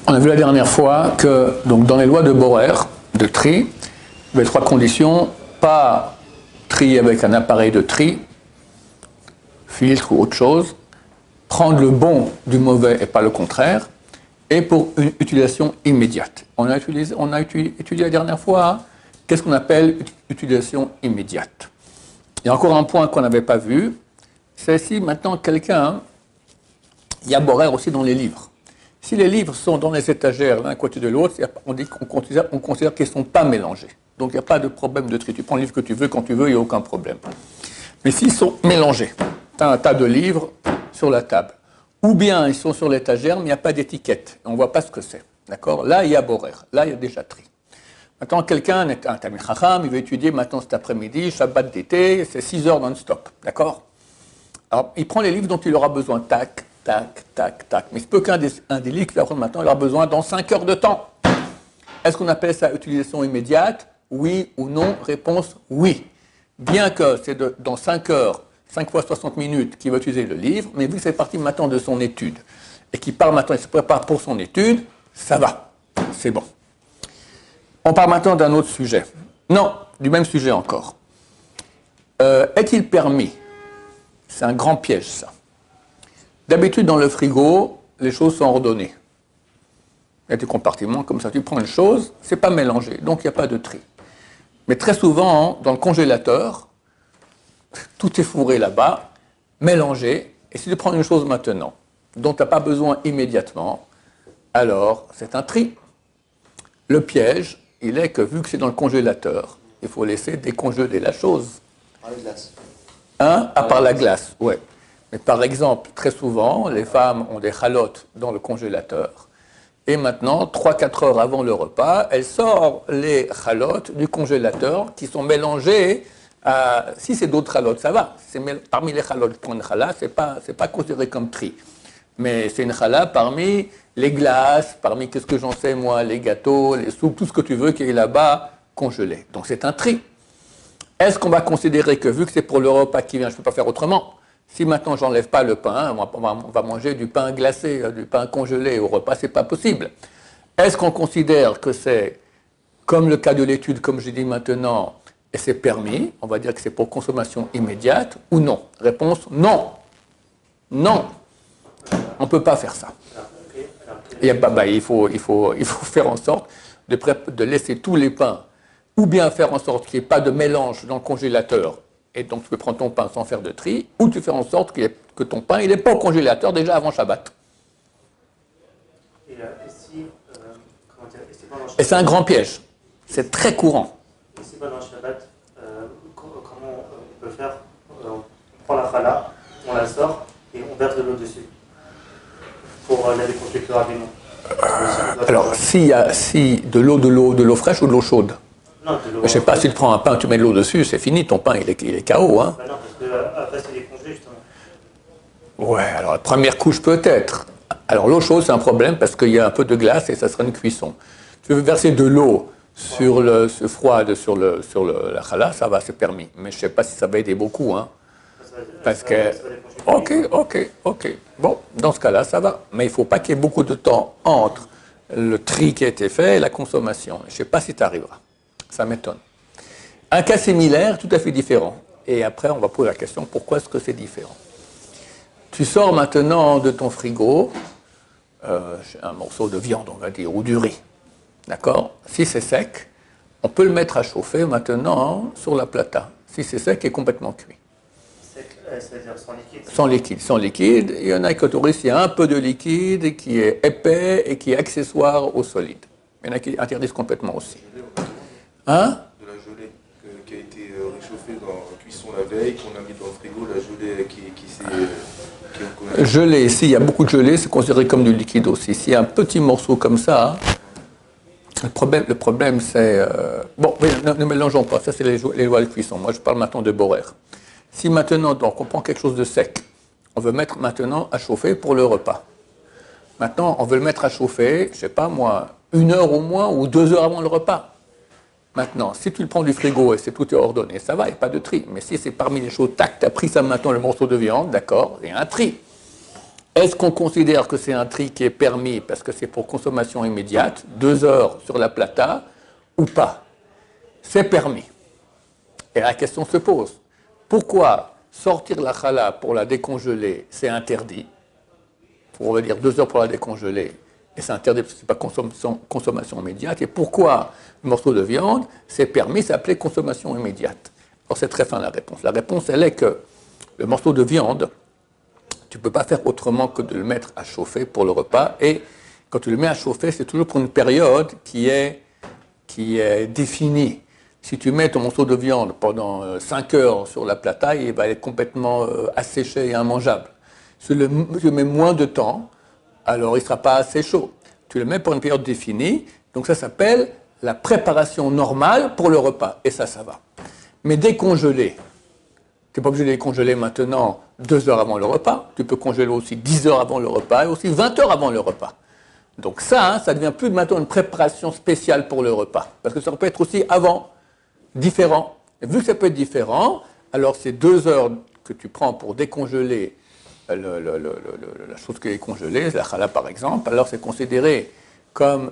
On a vu la dernière fois que donc, dans les lois de Borer, de tri, il y avait 3 conditions. Pas trier avec un appareil de tri, filtre ou autre chose. Prendre le bon du mauvais et pas le contraire. Et pour une utilisation immédiate. On a étudié la dernière fois, hein, qu'est-ce qu'on appelle utilisation immédiate. Il y a encore un point qu'on n'avait pas vu, c'est si maintenant quelqu'un, il y a Borer aussi dans les livres. Si les livres sont dans les étagères l'un à côté de l'autre, on considère qu'ils ne sont pas mélangés. Donc il n'y a pas de problème de tri. Tu prends le livre que tu veux, quand tu veux, il n'y a aucun problème. Mais s'ils sont mélangés, tu as un tas de livres sur la table. Ou bien ils sont sur l'étagère, mais il n'y a pas d'étiquette. On ne voit pas ce que c'est. D'accord ? Là, il y a Borer. Là, il y a déjà tri. Maintenant, quelqu'un est un Talmid Chacham, il veut étudier maintenant cet après-midi, Shabbat d'été, c'est 6 heures non-stop. D'accord ? Alors, il prend les livres dont il aura besoin. Tac, tac, tac, tac. Mais il se peut qu'un des livres qu'il va prendre maintenant, il aura besoin dans 5 heures de temps. Est-ce qu'on appelle ça utilisation immédiate ? Oui ou non ? Réponse oui. Bien que c'est dans 5 heures, 5 fois 60 minutes qu'il va utiliser le livre, mais vu que c'est parti maintenant de son étude, et qu'il part maintenant, il se prépare pour son étude, ça va, c'est bon. On parle maintenant d'un autre sujet. Non, du même sujet encore. Est-il permis ? C'est un grand piège, ça. D'habitude, dans le frigo, les choses sont ordonnées. Il y a des compartiments comme ça, tu prends une chose, c'est pas mélangé, donc il n'y a pas de tri. Mais très souvent, dans le congélateur, tout est fourré là-bas, mélangé, et si tu prends une chose maintenant, dont tu n'as pas besoin immédiatement, alors c'est un tri. Le piège, il est que vu que c'est dans le congélateur, il faut laisser décongeler la chose. Par la glace. Hein ? À part la glace, oui. Mais par exemple, très souvent, les femmes ont des chalotes dans le congélateur, et maintenant, 3-4 heures avant le repas, elles sortent les chalotes du congélateur qui sont mélangées. Si c'est d'autres chalotes, ça va. Parmi les chalotes pour une chala, c'est pas considéré comme tri. Mais c'est une chala parmi les glaces, parmi, qu'est-ce que j'en sais moi, les gâteaux, les soupes, tout ce que tu veux qui est là-bas congelé. Donc c'est un tri. Est-ce qu'on va considérer que vu que c'est pour le repas qui vient, je ne peux pas faire autrement? Si maintenant j'enlève pas le pain, on va manger du pain glacé, du pain congelé au repas, c'est pas possible. Est-ce qu'on considère que c'est, comme le cas de l'étude, comme je dis maintenant, et c'est permis, on va dire que c'est pour consommation immédiate, ou non? Réponse, non. Non. On ne peut pas faire ça. Et, il faut faire en sorte de laisser tous les pains, ou bien faire en sorte qu'il n'y ait pas de mélange dans le congélateur, et donc tu peux prendre ton pain sans faire de tri, ou tu fais en sorte que ton pain il n'est pas au congélateur déjà avant Shabbat. Et c'est un grand piège. C'est très courant. Et si pendant Shabbat, comment on peut faire? On prend la chala, on la sort et on verse de l'eau dessus pour la décongeler plus rapidement. Alors, si de l'eau fraîche ou de l'eau chaude? Non, de l'eau. Je ne sais pas, si tu prends un pain, tu mets de l'eau dessus, c'est fini, ton pain il est KO. Hein. Bah non, parce que après c'est décongelé justement. Ouais, alors la première couche peut-être. Alors l'eau chaude c'est un problème parce qu'il y a un peu de glace et ça sera une cuisson. Tu veux verser de l'eau froide sur la chala, ça va, c'est permis. Mais je ne sais pas si ça va aider beaucoup. Hein. Parce que. Ok. Bon, dans ce cas-là, ça va. Mais il ne faut pas qu'il y ait beaucoup de temps entre le tri qui a été fait et la consommation. Je ne sais pas si tu arriveras. Ça m'étonne. Un cas similaire, tout à fait différent. Et après, on va poser la question, pourquoi est-ce que c'est différent? Tu sors maintenant de ton frigo un morceau de viande, on va dire, ou du riz. D'accord? Si c'est sec, on peut le mettre à chauffer maintenant sur la plata. Si c'est sec et complètement cuit. Sec, c'est-à-dire sans liquide? Sans liquide. Il y en a qui autorisent, il y a un peu de liquide qui est épais et qui est accessoire au solide. Il y en a qui interdisent complètement aussi. Hein? De la gelée qui a été réchauffée dans la cuisson la veille, qu'on a mis dans le frigo, la gelée qui s'est... Gelée, s'il y a beaucoup de gelée, c'est considéré comme du liquide aussi. S'il y a un petit morceau comme ça, le problème c'est... Bon, ne mélangeons pas, ça c'est les lois de cuisson. Moi je parle maintenant de Borer. Si maintenant, donc, on prend quelque chose de sec, on veut mettre maintenant à chauffer pour le repas. Maintenant, on veut le mettre à chauffer, je ne sais pas moi, 1 heure au moins ou 2 heures avant le repas. Maintenant, si tu le prends du frigo et tout est ordonné, ça va, il n'y a pas de tri. Mais si c'est parmi les choses, tac, tu as pris ça maintenant, le morceau de viande, d'accord, il y a un tri. Est-ce qu'on considère que c'est un tri qui est permis parce que c'est pour consommation immédiate, 2 heures sur la plata, ou pas? C'est permis. Et la question se pose. Pourquoi sortir la challah pour la décongeler, c'est interdit? On va dire 2 heures pour la décongeler, et c'est interdit parce que ce n'est pas consommation immédiate. Et pourquoi le morceau de viande, c'est permis, c'est appelé consommation immédiate? Alors c'est très fin la réponse. La réponse, elle est que le morceau de viande, tu ne peux pas faire autrement que de le mettre à chauffer pour le repas. Et quand tu le mets à chauffer, c'est toujours pour une période qui est définie. Si tu mets ton morceau de viande pendant 5 heures sur la plata, il va être complètement asséché et immangeable. Si tu le mets moins de temps, alors il ne sera pas assez chaud. Tu le mets pour une période définie, donc ça s'appelle la préparation normale pour le repas. Et ça va. Mais décongeler, tu n'es pas obligé de les congeler maintenant 2 heures avant le repas. Tu peux congeler aussi 10 heures avant le repas et aussi 20 heures avant le repas. Donc ça devient plus maintenant une préparation spéciale pour le repas. Parce que ça peut être aussi avant, différent. Et vu que ça peut être différent, alors ces 2 heures que tu prends pour décongeler la chose qui est congelée, la challah par exemple, alors c'est considéré comme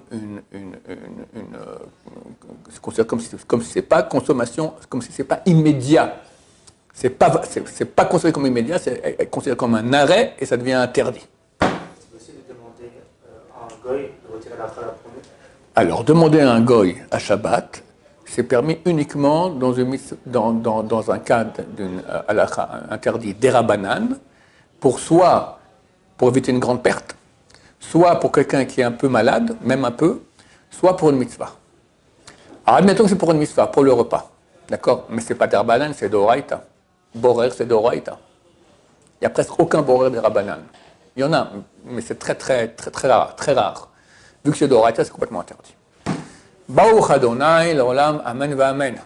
c'est considéré comme si c'est pas consommation, comme si c'est pas immédiat. C'est pas considéré comme immédiat, c'est considéré comme un arrêt et ça devient interdit. C'est possible de demander à un goy de retirer la challah pour nous? Alors, demander à un goy à Shabbat, c'est permis uniquement dans un cas d'une halakha interdit d'Erabanan, soit pour éviter une grande perte, soit pour quelqu'un qui est un peu malade, même un peu, soit pour une mitzvah. Alors, admettons que c'est pour une mitzvah, pour le repas. D'accord? Mais ce n'est pas d'Erabanan, c'est d'Oraita. Borer, c'est d'Oraita. Il n'y a presque aucun borer d'Erabanan. Il y en a, mais c'est très rare, très rare. Vu que c'est d'Oraita, c'est complètement interdit. Baruch Adonai, l'olam, amen va amen.